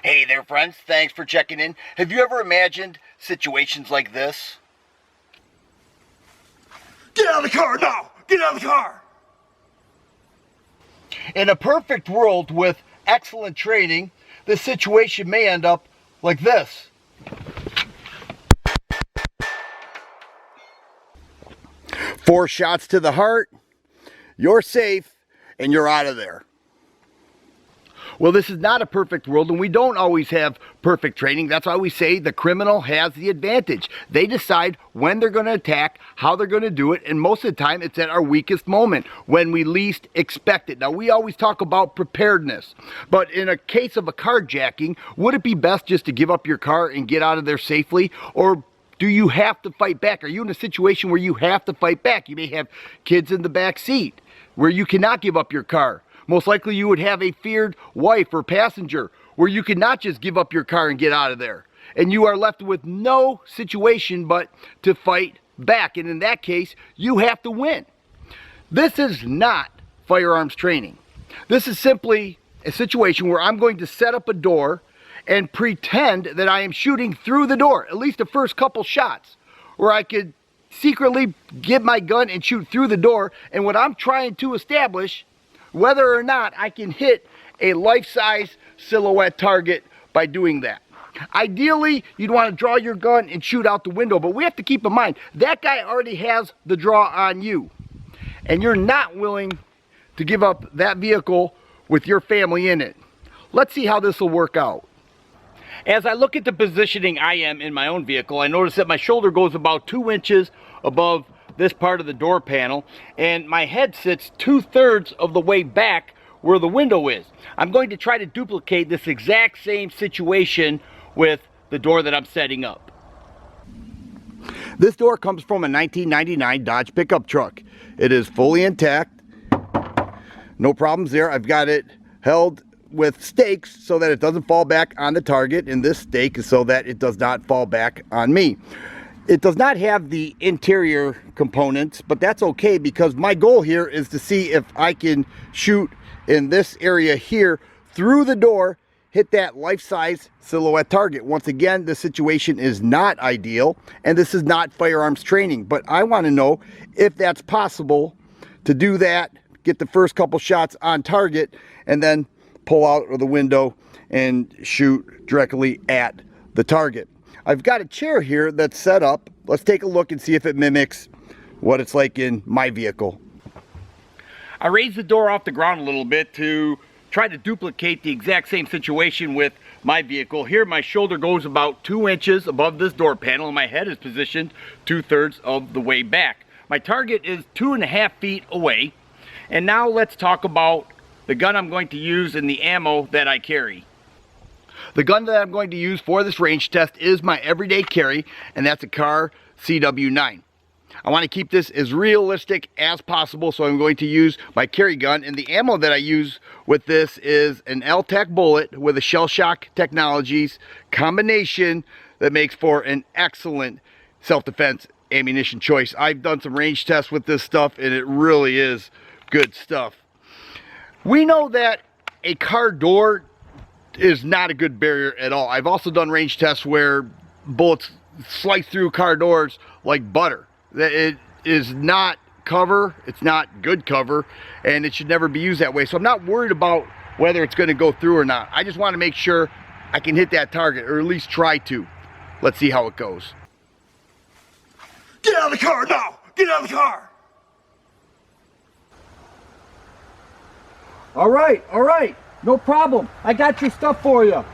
Hey there, friends. Thanks for checking in. Have you ever imagined situations like this? Get out of the car now! Get out of the car! In a perfect world with excellent training, this situation may end up like this. Four shots to the heart, you're safe, and you're out of there. Well, this is not a perfect world, and we don't always have perfect training. That's why we say the criminal has the advantage. They decide when they're going to attack, how they're going to do it, and most of the time it's at our weakest moment, when we least expect it. Now, we always talk about preparedness, but in a case of a carjacking, would it be best just to give up your car and get out of there safely, or do you have to fight back? Are you in a situation where you have to fight back? You may have kids in the back seat where you cannot give up your car. Most likely you would have a feared wife or passenger where you cannot just give up your car and get out of there. And you are left with no situation but to fight back. And in that case, you have to win. This is not firearms training. This is simply a situation where I'm going to set up a door and pretend that I am shooting through the door, at least the first couple shots, where I could secretly get my gun and shoot through the door. And what I'm trying to establish, whether or not I can hit a life-size silhouette target by doing that. Ideally, you'd want to draw your gun and shoot out the window, but we have to keep in mind, that guy already has the draw on you. And you're not willing to give up that vehicle with your family in it. Let's see how this will work out. As I look at the positioning I am in my own vehicle, I notice that my shoulder goes about 2 inches above this part of the door panel, and my head sits 2/3 of the way back where the window is. I'm going to try to duplicate this exact same situation with the door that I'm setting up. This door comes from a 1999 Dodge pickup truck. It is fully intact. No problems there. I've got it held with stakes so that it doesn't fall back on the target, and this stake is so that it does not fall back on me. It does not have the interior components, but that's okay because my goal here is to see if I can shoot in this area here through the door, hit that life-size silhouette target. Once again, the situation is not ideal, and this is not firearms training, but I want to know if that's possible to do that, get the first couple shots on target, and then pull out of the window and shoot directly at the target. I've got a chair here that's set up. Let's take a look and see if it mimics what it's like in my vehicle. I raised the door off the ground a little bit to try to duplicate the exact same situation with my vehicle. Here my shoulder goes about 2 inches above this door panel and my head is positioned 2/3 of the way back. My target is 2.5 feet away. And now let's talk about the gun I'm going to use and the ammo that I carry. The gun that I'm going to use for this range test is my everyday carry, and that's a Car CW9. I want to keep this as realistic as possible, so I'm going to use my carry gun, and the ammo that I use with this is an LTAC bullet with a Shell Shock Technologies combination that makes for an excellent self-defense ammunition choice. I've done some range tests with this stuff, and it really is good stuff. We know that a car door is not a good barrier at all. I've also done range tests where bullets slice through car doors like butter. It is not cover, it's not good cover, and it should never be used that way. So I'm not worried about whether it's going to go through or not. I just want to make sure I can hit that target, or at least try to. Let's see how it goes. Get out of the car now! Get out of the car! All right. No problem. I got your stuff for you.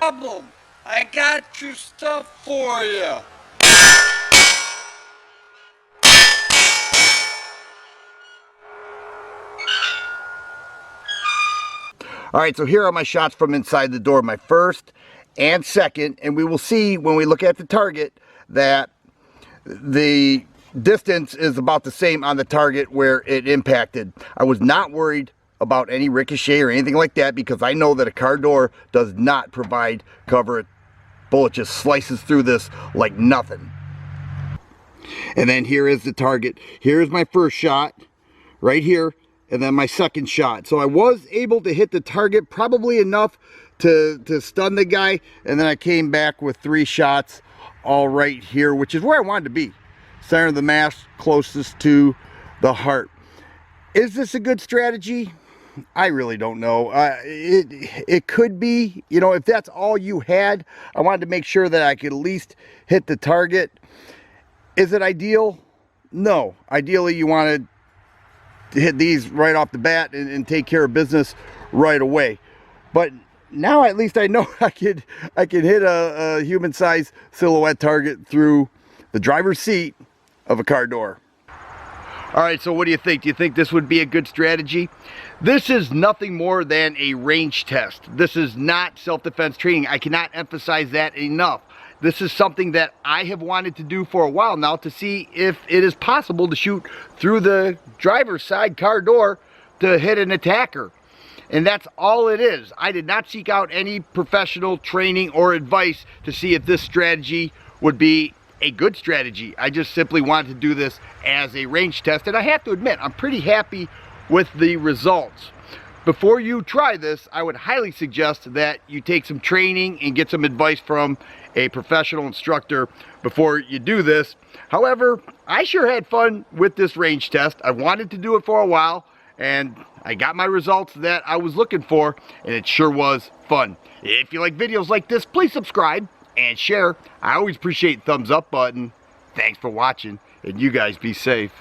I got your stuff for you. All right, so here are my shots from inside the door, my first and second, and we will see when we look at the target that the distance is about the same on the target where it impacted. I was not worried about any ricochet or anything like that because I know that a car door does not provide cover. A bullet just slices through this like nothing. And then here is the target. Here's my first shot right here and then my second shot. So I was able to hit the target probably enough to stun the guy, and then I came back with 3 shots all right here, which is where I wanted to be. Center of the mass, closest to the heart. Is this a good strategy? I really don't know. It could be, you know, if that's all you had. I wanted to make sure that I could at least hit the target. Is it ideal? No. Ideally, you want to hit these right off the bat and take care of business right away. But now at least I know I can hit a human-sized silhouette target through the driver's seat of a car door. All right, so what do you think? Do you think this would be a good strategy? This is nothing more than a range test. This is not self-defense training. I cannot emphasize that enough. This is something that I have wanted to do for a while now to see if it is possible to shoot through the driver's side car door to hit an attacker. And that's all it is. I did not seek out any professional training or advice to see if this strategy would be a good strategy. I just simply wanted to do this as a range test, and I have to admit, I'm pretty happy with the results. Before you try this, I would highly suggest that you take some training and get some advice from a professional instructor before you do this. However, I sure had fun with this range test. I wanted to do it for a while, and I got my results that I was looking for, and it sure was fun. If you like videos like this, please subscribe and share. I always appreciate the thumbs up button. Thanks for watching, and you guys be safe.